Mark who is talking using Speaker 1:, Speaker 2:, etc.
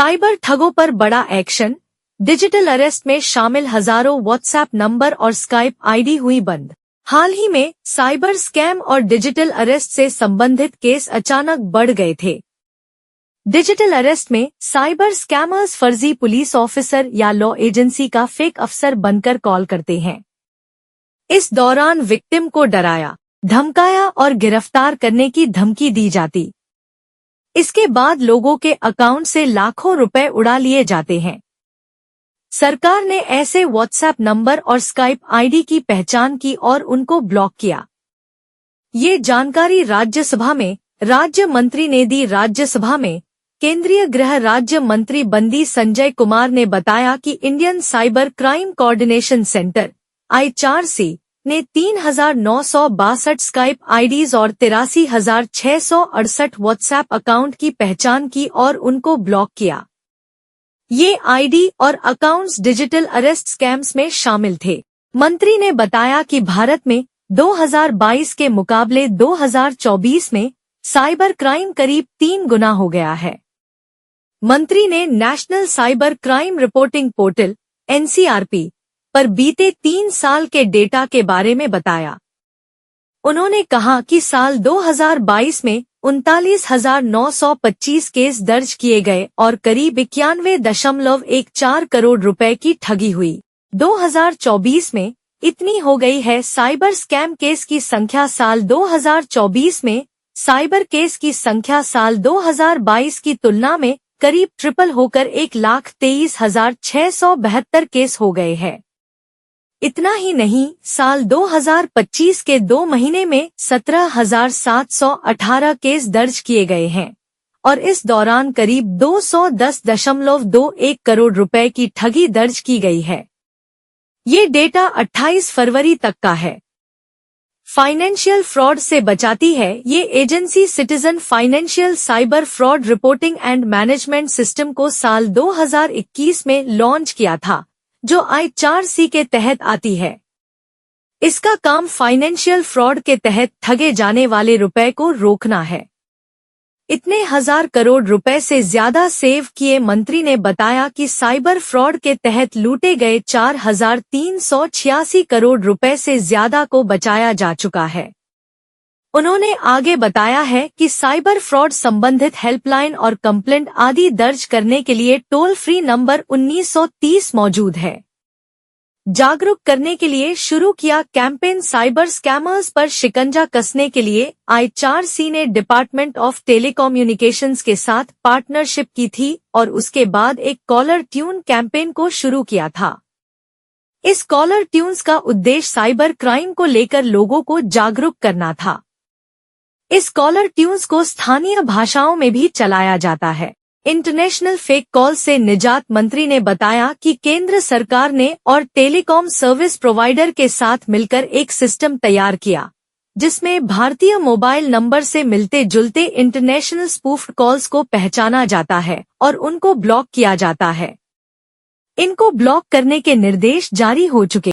Speaker 1: Cyber ठगों पर बड़ा एक्शन, डिजिटल अरेस्ट में शामिल हजारों व्हाट्सएप नंबर और स्काइप आईडी हुई बंद। हाल ही में साइबर स्कैम और डिजिटल अरेस्ट से संबंधित केस अचानक बढ़ गए थे। डिजिटल अरेस्ट में साइबर स्कैमर्स फर्जी पुलिस ऑफिसर या लॉ एजेंसी का फेक अफसर बनकर कॉल करते हैं। इस दौरान विक्टिम को डराया, धमकाया और गिरफ्तार करने की धमकी दी जाती। इसके बाद लोगों के अकाउंट से लाखों रुपए उड़ा लिए जाते हैं। सरकार ने ऐसे व्हाट्सएप नंबर और स्काइप आईडी की पहचान की और उनको ब्लॉक किया। ये जानकारी राज्यसभा में राज्य मंत्री ने दी। राज्यसभा में केंद्रीय गृह राज्य मंत्री बंदी संजय कुमार ने बताया कि Indian cyber crime coordination centre (ICRC) ने 3,962 स्काइप आईडीज और 83,668 व्हाट्सएप अकाउंट की पहचान की और उनको ब्लॉक किया। ये आईडी और अकाउंट्स डिजिटल अरेस्ट स्कैम्स में शामिल थे। मंत्री ने बताया कि भारत में 2022 के मुकाबले 2024 में साइबर क्राइम करीब 3 गुना हो गया है। मंत्री ने national cyber crime reporting portal (NCRP) पर बीते 3 साल के डेटा के बारे में बताया। उन्होंने कहा कि साल 2022 में 39,925 केस दर्ज किए गए और करीब 91.14 करोड़ रुपए की ठगी हुई। 2024 में इतनी हो गई है। साइबर स्कैम केस की संख्या साल 2024 में साइबर केस की संख्या साल 2022 की तुलना में करीब ट्रिपल होकर 1,23,672 केस हो गए हैं। इतना ही नहीं, साल 2025 के 2 महीने में 17,718 केस दर्ज किए गए हैं और इस दौरान करीब 210.21 करोड़ रुपए की ठगी दर्ज की गई है। ये डेटा 28 फरवरी तक का है। फाइनेंशियल फ्रॉड से बचाती है ये agency citizen financial cyber fraud reporting and management system को साल 2021 में लॉन्च किया था, जो ICRC के तहत आती है। इसका काम फाइनेंशियल फ्रॉड के तहत ठगे जाने वाले रुपए को रोकना है। इतने 1,000 करोड़ रुपए से ज्यादा सेव किए। मंत्री ने बताया कि साइबर फ्रॉड के तहत लूटे गए 4,386 करोड़ रुपए से ज्यादा को बचाया जा चुका है। उन्होंने आगे बताया है कि साइबर फ्रॉड संबंधित हेल्पलाइन और कंप्लेंट आदि दर्ज करने के लिए टोल फ्री नंबर 1930 मौजूद है। जागरूक करने के लिए शुरू किया कैंपेन। साइबर स्कैमर्स पर शिकंजा कसने के लिए ICRC ने डिपार्टमेंट ऑफ टेलीकम्युनिकेशंस के साथ पार्टनरशिप की थी और उसके बाद एक कॉलर ट्यून कैंपेन को शुरू किया था। इस कॉलर ट्यून्स का उद्देश्य साइबर क्राइम को लेकर लोगों को जागरूक करना था। इस कॉलर ट्यून्स को स्थानीय भाषाओं में भी चलाया जाता है। इंटरनेशनल फेक कॉल से निजात। मंत्री ने बताया कि केंद्र सरकार ने और टेलीकॉम सर्विस प्रोवाइडर के साथ मिलकर एक सिस्टम तैयार किया, जिसमें भारतीय मोबाइल नंबर से मिलते जुलते इंटरनेशनल स्पूफ्ड कॉल्स को पहचाना जाता है और उनको ब्लॉक किया जाता है। इनको ब्लॉक करने के निर्देश जारी हो चुके